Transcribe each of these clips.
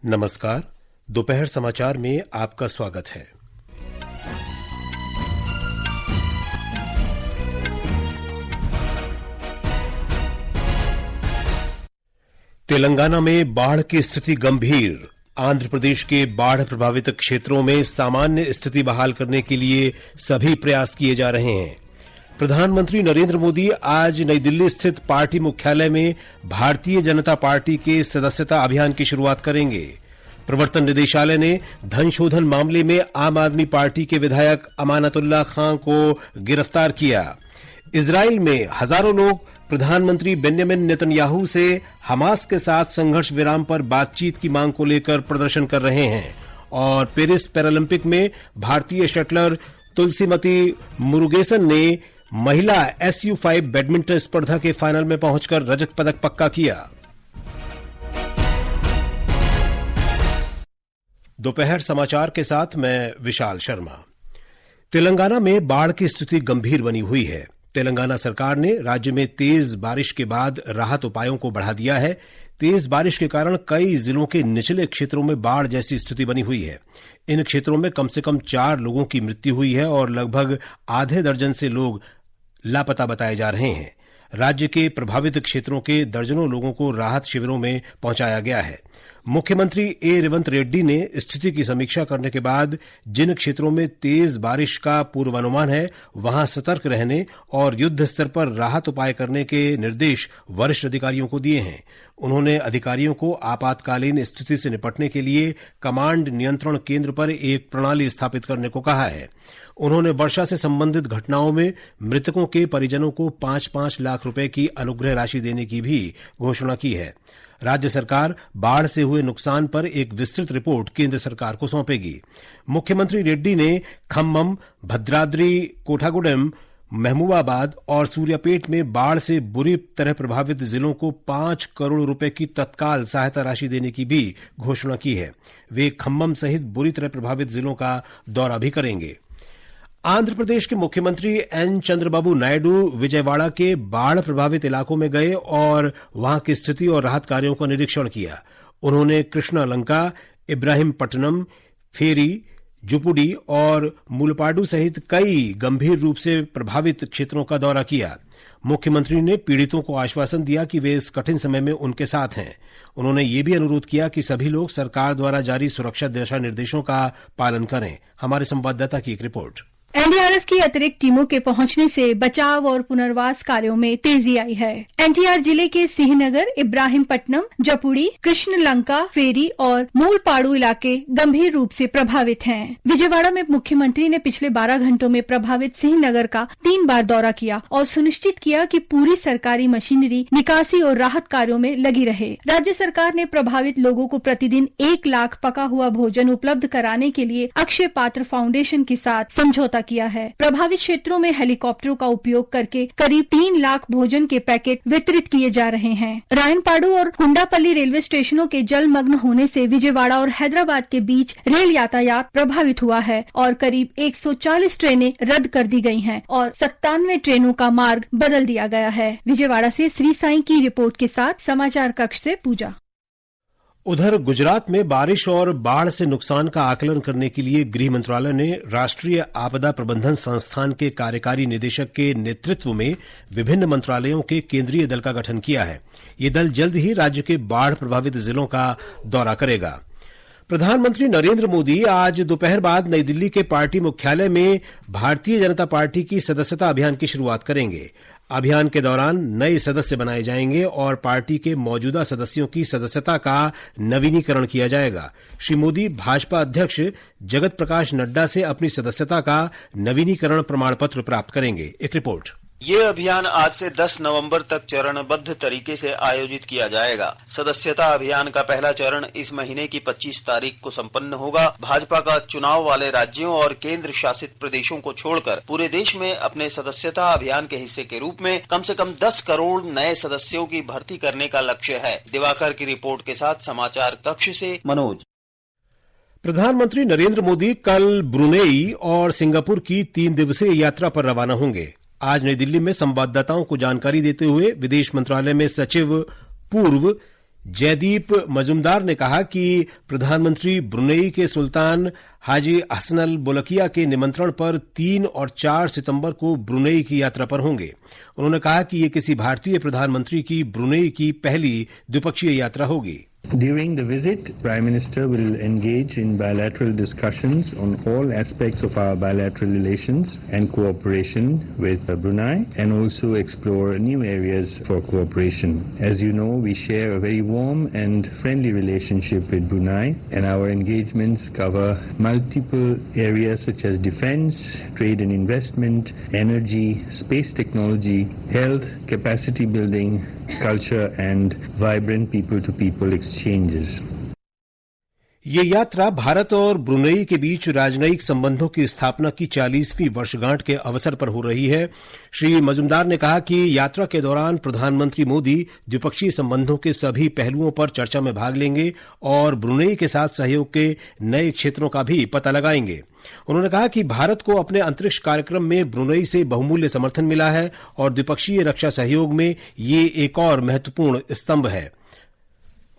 नमस्कार। दोपहर समाचार में आपका स्वागत है। तेलंगाना में बाढ़ की स्थिति गंभीर। आंध्र प्रदेश के बाढ़ प्रभावित क्षेत्रों में सामान्य स्थिति बहाल करने के लिए सभी प्रयास किए जा रहे हैं। प्रधानमंत्री नरेंद्र मोदी आज नई दिल्ली स्थित पार्टी मुख्यालय में भारतीय जनता पार्टी के सदस्यता अभियान की शुरुआत करेंगे। प्रवर्तन निदेशालय ने धन शोधन मामले में आम आदमी पार्टी के विधायक अमानतुल्लाह खान को गिरफ्तार किया। इजराइल में हजारों लोग प्रधानमंत्री बेंजामिन नेतन्याहू से हमास के साथ संघर्ष विराम पर बातचीत की मांग को लेकर प्रदर्शन कर रहे हैं। और पेरिस पैरालंपिक में भारतीय शटलर तुलसीमती मुरुगेसन ने महिला SU5 बैडमिंटन स्पर्धा के फाइनल में पहुंचकर रजत पदक पक्का किया। दोपहर समाचार के साथ मैं विशाल शर्मा। तेलंगाना में बाढ़ की स्थिति गंभीर बनी हुई है। तेलंगाना सरकार ने राज्य में तेज बारिश के बाद राहत उपायों को बढ़ा दिया है। तेज बारिश के कारण कई जिलों के निचले क्षेत्रों में बाढ़ जैसी स्थिति बनी हुई है। इन क्षेत्रों में कम से कम 4 लोगों की मृत्यु हुई है और लगभग आधे दर्जन से लोग लापता बताए जा रहे हैं। राज्य के प्रभावित क्षेत्रों के दर्जनों लोगों को राहत शिविरों में पहुंचाया गया है। मुख्यमंत्री रेवंत रेड्डी ने स्थिति की समीक्षा करने के बाद जिन क्षेत्रों में तेज बारिश का पूर्वानुमान है वहां सतर्क रहने और युद्ध स्तर पर राहत उपाय करने के निर्देश वरिष्ठ अधिकारियों को दिए हैं। उन्होंने अधिकारियों को आपातकालीन स्थिति से निपटने के लिए कमांड नियंत्रण केंद्र पर एक प्रणाली स्थापित करने को कहा है। उन्होंने वर्षा से संबंधित घटनाओं में मृतकों के परिजनों को 5-5 लाख रुपए की अनुग्रह राशि देने की भी घोषणा की है। राज्य सरकार बाढ़ से हुए नुकसान पर एक विस्तृत रिपोर्ट केंद्र सरकार को सौंपेगी। मुख्यमंत्री रेड्डी ने खम्मम, भद्राद्री कोठागुडेम, महबूबाबाद और सूर्यापेट में बाढ़ से बुरी तरह प्रभावित जिलों को 5 करोड़ रुपए की तत्काल सहायता राशि देने की भी घोषणा की है। वे खम्मम सहित बुरी तरह प्रभावित जिलों का दौरा भी करेंगे। आंध्र प्रदेश के मुख्यमंत्री एन चंद्रबाबू नायडू विजयवाड़ा के बाढ़ प्रभावित इलाकों में गए और वहां की स्थिति और राहत कार्यों का निरीक्षण किया। उन्होंने कृष्णालंका, इब्राहिमपट्टनम, फेरी, जुपुडी और मुलपाडू सहित कई गंभीर रूप से प्रभावित क्षेत्रों का दौरा किया। मुख्यमंत्री ने पीड़ितों को आश्वासन दिया कि वे इस कठिन समय में उनके साथ हैं। उन्होंने ये भी अनुरोध किया कि सभी लोग सरकार द्वारा जारी सुरक्षा दिशा निर्देशों का पालन करें। हमारे संवाददाता की एक रिपोर्ट। एनडीआरएफ की अतिरिक्त टीमों के पहुंचने से बचाव और पुनर्वास कार्यों में तेजी आई है। एनटीआर जिले के सिंहनगर, इब्राहिमपट्टनम, जपुड़ी, कृष्णलंका, फेरी और मूलपाड़ू इलाके गंभीर रूप से प्रभावित हैं। विजयवाड़ा में मुख्यमंत्री ने पिछले 12 घंटों में प्रभावित सिंहनगर का 3 बार दौरा किया और सुनिश्चित किया कि पूरी सरकारी मशीनरी निकासी और राहत कार्यों में लगी रहे। राज्य सरकार ने प्रभावित लोगों को प्रतिदिन 1 लाख पका हुआ भोजन उपलब्ध कराने के लिए अक्षय पात्र फाउंडेशन के साथ समझौता किया है। प्रभावित क्षेत्रों में हेलीकॉप्टरों का उपयोग करके करीब 3 लाख भोजन के पैकेट वितरित किए जा रहे हैं। रायनपाडू और कुंडापल्ली रेलवे स्टेशनों के जलमग्न होने से विजयवाड़ा और हैदराबाद के बीच रेल यातायात प्रभावित हुआ है और करीब 140 ट्रेनें रद्द कर दी गई हैं और 97 ट्रेनों का मार्ग बदल दिया गया है। विजयवाड़ा से श्री साई की रिपोर्ट के साथ समाचार कक्ष से पूजा। उधर गुजरात में बारिश और बाढ़ से नुकसान का आकलन करने के लिए गृह मंत्रालय ने राष्ट्रीय आपदा प्रबंधन संस्थान के कार्यकारी निदेशक के नेतृत्व में विभिन्न मंत्रालयों के केंद्रीय दल का गठन किया है। ये दल जल्द ही राज्य के बाढ़ प्रभावित जिलों का दौरा करेगा। प्रधानमंत्री नरेंद्र मोदी आज दोपहर बाद नई दिल्ली के पार्टी मुख्यालय में भारतीय जनता पार्टी की सदस्यता अभियान की शुरुआत करेंगे। अभियान के दौरान नए सदस्य बनाए जाएंगे और पार्टी के मौजूदा सदस्यों की सदस्यता का नवीनीकरण किया जाएगा। श्री मोदी भाजपा अध्यक्ष जगत प्रकाश नड्डा से अपनी सदस्यता का नवीनीकरण प्रमाण पत्र प्राप्त करेंगे। एक रिपोर्ट। ये अभियान आज से 10 नवंबर तक चरणबद्ध तरीके से आयोजित किया जाएगा। सदस्यता अभियान का पहला चरण इस महीने की 25 तारीख को संपन्न होगा। भाजपा का चुनाव वाले राज्यों और केंद्र शासित प्रदेशों को छोड़कर पूरे देश में अपने सदस्यता अभियान के हिस्से के रूप में कम से कम 10 करोड़ नए सदस्यों की भर्ती करने का लक्ष्य है। दिवाकर की रिपोर्ट के साथ समाचार कक्ष से मनोज। प्रधानमंत्री नरेंद्र मोदी कल ब्रुनेई और सिंगापुर की 3 दिवसीय यात्रा पर रवाना होंगे। आज नई दिल्ली में संवाददाताओं को जानकारी देते हुए विदेश मंत्रालय में सचिव पूर्व जयदीप मजुमदार ने कहा कि प्रधानमंत्री ब्रुनेई के सुल्तान हाजी हसनल बोलकिया के निमंत्रण पर 3 और 4 सितंबर को ब्रुनेई की यात्रा पर होंगे। उन्होंने कहा कि ये किसी भारतीय प्रधानमंत्री की ब्रुनेई की पहली द्विपक्षीय यात्रा होगी। During the visit, Prime Minister will engage in bilateral discussions on all aspects of our bilateral relations and cooperation with Brunei, and also explore new areas for cooperation. As you know, we share a very warm and friendly relationship with Brunei, and our engagements cover multiple areas such as defense, trade and investment, energy, space technology, health, capacity building, culture and vibrant people-to-people exchanges. ये यात्रा भारत और Brunei के बीच राजनयिक संबंधों की स्थापना की 40वीं वर्षगांठ के अवसर पर हो रही है। श्री मजुमदार ने कहा कि यात्रा के दौरान प्रधानमंत्री मोदी द्विपक्षीय संबंधों के सभी पहलुओं पर चर्चा में भाग लेंगे और ब्रुनेई के साथ सहयोग के नए क्षेत्रों का भी पता लगाएंगे। उन्होंने कहा कि भारत को अपने अंतरिक्ष कार्यक्रम में ब्रुनेई से बहुमूल्य समर्थन मिला है और द्विपक्षीय रक्षा सहयोग में ये एक और महत्वपूर्ण स्तंभ है।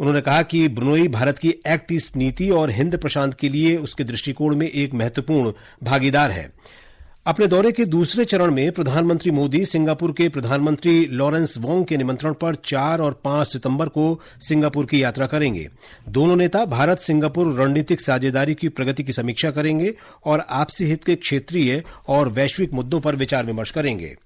उन्होंने कहा कि ब्रुनेई भारत की एक्ट ईस्ट नीति और हिंद प्रशांत के लिए उसके दृष्टिकोण में एक महत्वपूर्ण भागीदार है। अपने दौरे के दूसरे चरण में प्रधानमंत्री मोदी सिंगापुर के प्रधानमंत्री लॉरेंस वोंग के निमंत्रण पर 4 और 5 सितंबर को सिंगापुर की यात्रा करेंगे। दोनों नेता भारत सिंगापुर रणनीतिक साझेदारी की प्रगति की समीक्षा करेंगे और आपसी हित के क्षेत्रीय और वैश्विक मुद्दों पर विचार विमर्श करेंगे।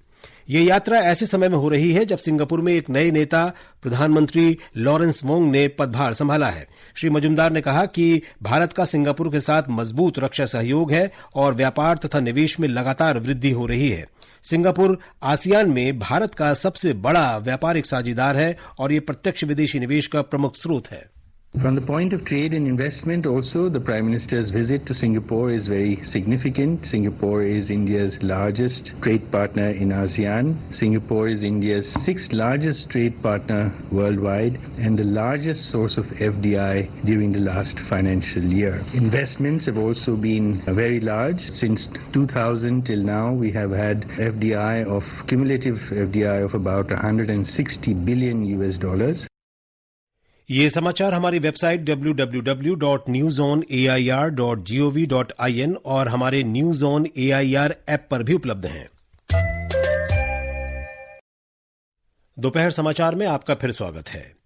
ये यात्रा ऐसे समय में हो रही है जब सिंगापुर में एक नए नेता प्रधानमंत्री लॉरेंस वोंग ने पदभार संभाला है। श्री मजुमदार ने कहा कि भारत का सिंगापुर के साथ मजबूत रक्षा सहयोग है और व्यापार तथा निवेश में लगातार वृद्धि हो रही है। सिंगापुर आसियान में भारत का सबसे बड़ा व्यापारिक साझेदार है और ये प्रत्यक्ष विदेशी निवेश का प्रमुख स्रोत है। From the point of trade and investment also, the Prime Minister's visit to Singapore is very significant. Singapore is India's largest trade partner in ASEAN. Singapore is India's 6th largest trade partner worldwide and the largest source of FDI during the last financial year. Investments have also been very large. Since 2000 till now, we have had cumulative FDI of about $160 billion US. ये समाचार हमारी website www.newsonair.gov.in और हमारे news on AIR app पर भी उपलब्ध हैं। दोपहर समाचार में आपका फिर स्वागत है।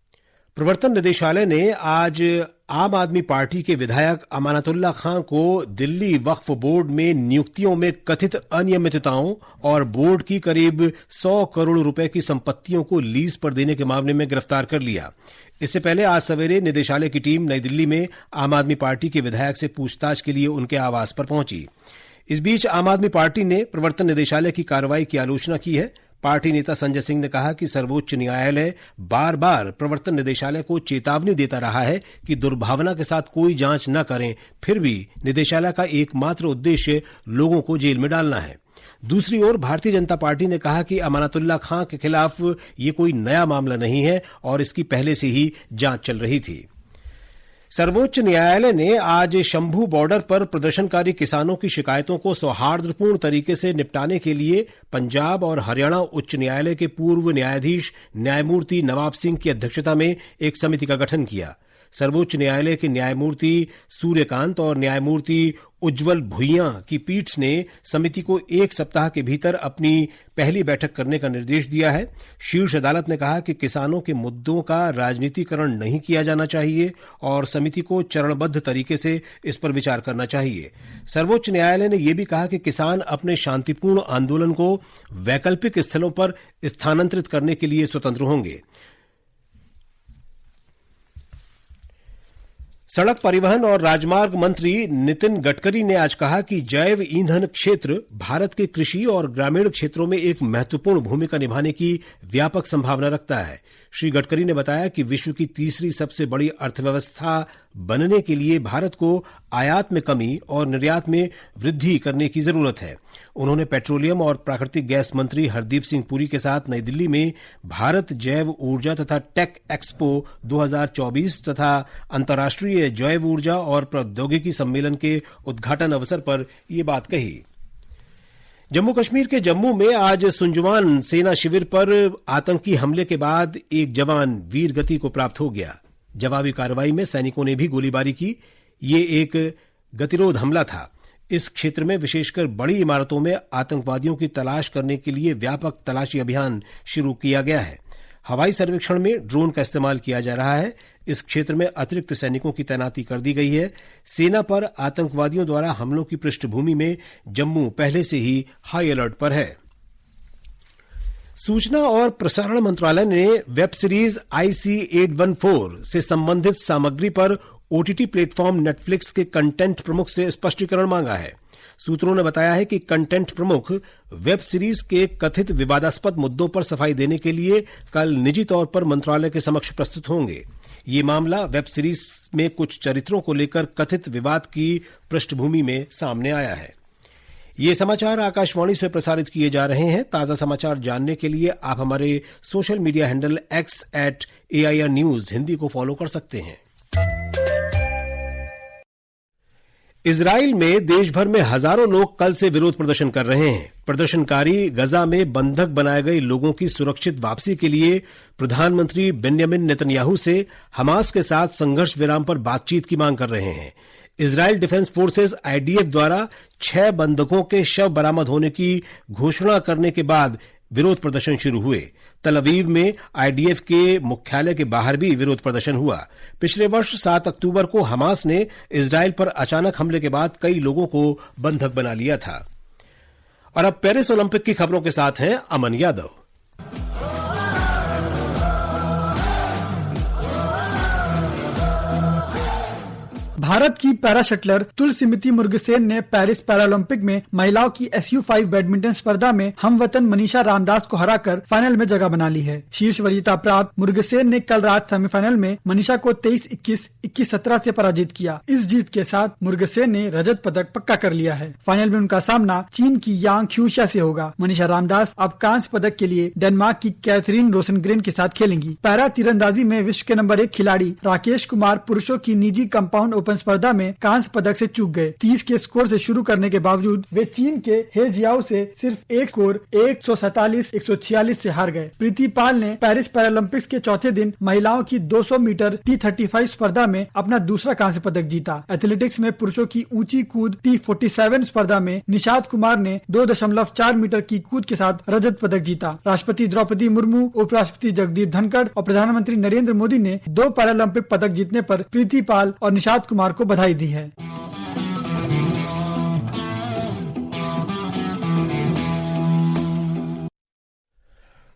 प्रवर्तन निदेशालय ने आज आम आदमी पार्टी के विधायक अमानतुल्ला खां को दिल्ली वक्फ बोर्ड में नियुक्तियों में कथित अनियमितताओं और बोर्ड की करीब 100 करोड़ रुपए की संपत्तियों को लीज पर देने के मामले में गिरफ्तार कर लिया। इससे पहले आज सवेरे निदेशालय की टीम नई दिल्ली में आम आदमी पार्टी के विधायक से पूछताछ के लिए उनके आवास पर पहुंची। इस बीच आम आदमी पार्टी ने प्रवर्तन निदेशालय की कार्रवाई की आलोचना की है। पार्टी नेता संजय सिंह ने कहा कि सर्वोच्च न्यायालय बार बार प्रवर्तन निदेशालय को चेतावनी देता रहा है कि दुर्भावना के साथ कोई जांच न करें, फिर भी निदेशालय का एकमात्र उद्देश्य लोगों को जेल में डालना है। दूसरी ओर भारतीय जनता पार्टी ने कहा कि अमानतुल्ला खां के खिलाफ ये कोई नया मामला नहीं है और इसकी पहले से ही जांच चल रही थी। सर्वोच्च न्यायालय ने आज शंभू बॉर्डर पर प्रदर्शनकारी किसानों की शिकायतों को सौहार्दपूर्ण तरीके से निपटाने के लिए पंजाब और हरियाणा उच्च न्यायालय के पूर्व न्यायाधीश न्यायमूर्ति नवाब सिंह की अध्यक्षता में एक समिति का गठन किया। सर्वोच्च न्यायालय के न्यायमूर्ति सूर्यकांत और न्यायमूर्ति उज्जवल भुइयां की पीठ ने समिति को 1 सप्ताह के भीतर अपनी पहली बैठक करने का निर्देश दिया है। शीर्ष अदालत ने कहा कि किसानों के मुद्दों का राजनीतिकरण नहीं किया जाना चाहिए और समिति को चरणबद्ध तरीके से इस पर विचार करना चाहिए। सर्वोच्च न्यायालय ने यह भी कहा कि किसान अपने शांतिपूर्ण आंदोलन को वैकल्पिक स्थलों पर स्थानांतरित करने के लिए स्वतंत्र होंगे। सड़क परिवहन और राजमार्ग मंत्री नितिन गडकरी ने आज कहा कि जैव ईंधन क्षेत्र भारत के कृषि और ग्रामीण क्षेत्रों में एक महत्वपूर्ण भूमिका निभाने की व्यापक संभावना रखता है। श्री गडकरी ने बताया कि विश्व की तीसरी सबसे बड़ी अर्थव्यवस्था बनने के लिए भारत को आयात में कमी और निर्यात में वृद्धि करने की जरूरत है। उन्होंने पेट्रोलियम और प्राकृतिक गैस मंत्री हरदीप सिंह पुरी के साथ नई दिल्ली में भारत जैव ऊर्जा तथा टेक एक्सपो 2024 तथा अंतर्राष्ट्रीय जैव ऊर्जा और प्रौद्योगिकी सम्मेलन के उद्घाटन अवसर पर ये बात कही। जम्मू कश्मीर के जम्मू में आज सुंजवान सेना शिविर पर आतंकी हमले के बाद एक जवान वीर गति को प्राप्त हो गया। जवाबी कार्रवाई में सैनिकों ने भी गोलीबारी की। ये एक गतिरोध हमला था। इस क्षेत्र में विशेषकर बड़ी इमारतों में आतंकवादियों की तलाश करने के लिए व्यापक तलाशी अभियान शुरू किया गया है। हवाई सर्वेक्षण में ड्रोन का इस्तेमाल किया जा रहा है। इस क्षेत्र में अतिरिक्त सैनिकों की तैनाती कर दी गई है। सेना पर आतंकवादियों द्वारा हमलों की पृष्ठभूमि में जम्मू पहले से ही हाई अलर्ट पर है। सूचना और प्रसारण मंत्रालय ने वेब सीरीज IC-814 से संबंधित सामग्री पर OTT प्लेटफॉर्म नेटफ्लिक्स के कंटेंट प्रमुख से स्पष्टीकरण मांगा है। सूत्रों ने बताया है कि कंटेंट प्रमुख वेब सीरीज के कथित विवादास्पद मुद्दों पर सफाई देने के लिए कल निजी तौर पर मंत्रालय के समक्ष प्रस्तुत होंगे। ये मामला वेब सीरीज में कुछ चरित्रों को लेकर कथित विवाद की पृष्ठभूमि में सामने आया है। ये समाचार आकाशवाणी से प्रसारित किए जा रहे हैं। ताजा समाचार जानने के लिए आप हमारे social media handle X@AIR News Hindi को फॉलो कर सकते हैं। इजराइल में देश भर में हजारों लोग कल से विरोध प्रदर्शन कर रहे हैं। प्रदर्शनकारी गजा में बंधक बनाए गए लोगों की सुरक्षित वापसी के लिए प्रधानमंत्री बेन्यामिन नेतन्याहू से हमास के साथ संघर्ष विराम पर बातचीत की मांग कर रहे हैं। इजराइल डिफेंस फोर्सेस IDF द्वारा 6 बंधकों के शव बरामद होने की घोषणा करने के बाद विरोध प्रदर्शन शुरू हुए। तल अवीव में IDF के मुख्यालय के बाहर भी विरोध प्रदर्शन हुआ। पिछले वर्ष 7 अक्टूबर को हमास ने इजराइल पर अचानक हमले के बाद कई लोगों को बंधक बना लिया था। और अब पेरिस ओलंपिक की खबरों के साथ हैं अमन यादव। भारत की पैरा शटलर तुलसीमिति मुरुगेसन ने पेरिस पैरालंपिक में महिलाओं की SU5 बैडमिंटन स्पर्धा में हमवतन मनीषा रामदास को हराकर फाइनल में जगह बना ली है। शीर्ष वरीयता प्राप्त मुरुगेसन ने कल रात सेमीफाइनल में मनीषा को 23-21, 21-17 से पराजित किया। इस जीत के साथ मुरुगेसन ने रजत पदक पक्का कर लिया है। फाइनल में उनका सामना चीन की यांग ख्यूशिया से होगा। मनीषा रामदास अब कांस्य पदक के लिए डेनमार्क की कैथरीन रोसेनग्रेन के साथ खेलेंगी। पैरा तीरंदाजी में विश्व के नंबर 1 खिलाड़ी राकेश कुमार पुरुषों की निजी कंपाउंड ओपन स्पर्धा में कांस्य पदक से चूक गए। 30 के स्कोर से शुरू करने के बावजूद वे चीन के हे जियाओ से सिर्फ एक स्कोर 147-146 से हार गए। प्रीति पाल ने पेरिस पैरालंपिक्स के चौथे दिन महिलाओं की 200 मीटर T35 स्पर्धा में अपना दूसरा कांस्य पदक जीता। एथलेटिक्स में पुरुषों की ऊंची कूद T47 स्पर्धा में निषाद कुमार ने 2.4 मीटर की कूद के साथ रजत पदक जीता। राष्ट्रपति द्रौपदी मुर्मू, उपराष्ट्रपति जगदीप धनखड़ और प्रधानमंत्री नरेंद्र मोदी ने 2 पैरालंपिक पदक जीतने पर प्रीति पाल और निषाद कुमार को बधाई दी है।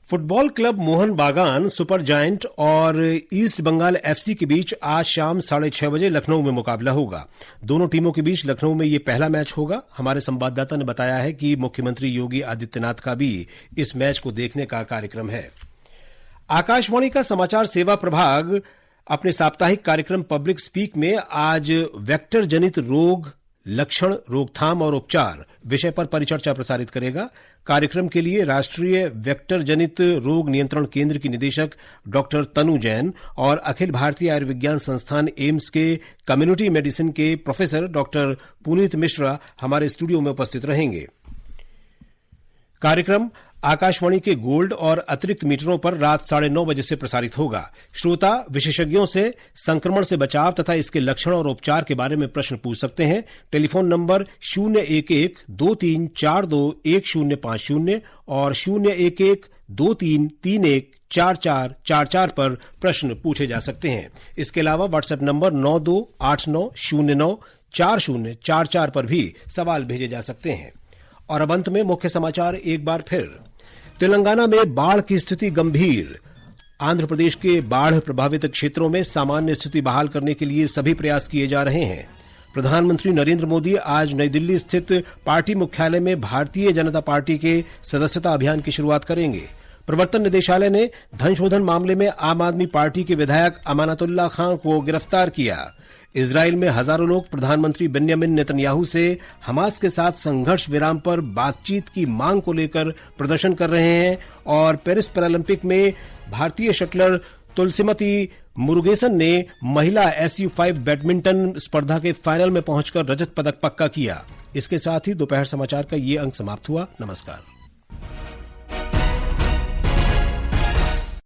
फुटबॉल क्लब मोहन बागान सुपर जायंट और ईस्ट बंगाल FC के बीच आज शाम 6:30 बजे लखनऊ में मुकाबला होगा। दोनों टीमों के बीच लखनऊ में ये पहला मैच होगा। हमारे संवाददाता ने बताया है कि मुख्यमंत्री योगी आदित्यनाथ का भी इस मैच को देखने का कार्यक्रम है। आकाशवाणी का समाचार सेवा प्रभाग अपने साप्ताहिक कार्यक्रम पब्लिक स्पीक में आज वेक्टर जनित रोग, लक्षण, रोकथाम और उपचार विषय पर परिचर्चा प्रसारित करेगा। कार्यक्रम के लिए राष्ट्रीय वेक्टर जनित रोग नियंत्रण केंद्र की निदेशक डॉक्टर तनु जैन और अखिल भारतीय आयुर्विज्ञान संस्थान एम्स के कम्युनिटी मेडिसिन के प्रोफेसर डॉक्टर पुनीत मिश्रा हमारे स्टूडियो में उपस्थित रहेंगे। कार्यक्रम आकाशवाणी के गोल्ड और अतिरिक्त मीटरों पर रात 9:30 बजे से प्रसारित होगा। श्रोता विशेषज्ञों से संक्रमण से बचाव तथा इसके लक्षण और उपचार के बारे में प्रश्न पूछ सकते हैं। टेलीफोन नंबर 011-2342-1050 और 011-2331-4444 पर प्रश्न पूछे जा सकते हैं। इसके अलावा व्हाट्सएप नंबर 9289094044 पर भी सवाल भेजे जा सकते हैं। और अब अंत में मुख्य समाचार एक बार फिर। तेलंगाना में बाढ़ की स्थिति गंभीर। आंध्र प्रदेश के बाढ़ प्रभावित क्षेत्रों में सामान्य स्थिति बहाल करने के लिए सभी प्रयास किए जा रहे हैं। प्रधानमंत्री नरेंद्र मोदी आज नई दिल्ली स्थित पार्टी मुख्यालय में भारतीय जनता पार्टी के सदस्यता अभियान की शुरुआत करेंगे। प्रवर्तन निदेशालय ने धन शोधन मामले में आम आदमी पार्टी के विधायक अमानतुल्लाह खान को गिरफ्तार किया। इजराइल में हजारों लोग प्रधानमंत्री बेन्यामिन नेतन्याहू से हमास के साथ संघर्ष विराम पर बातचीत की मांग को लेकर प्रदर्शन कर रहे हैं। और पेरिस पैरालंपिक में भारतीय शटलर तुलसीमती मुरुगेसन ने महिला SU5 बैडमिंटन स्पर्धा के फाइनल में पहुंचकर रजत पदक पक्का किया। इसके साथ ही दोपहर समाचार का ये अंक समाप्त हुआ। नमस्कार।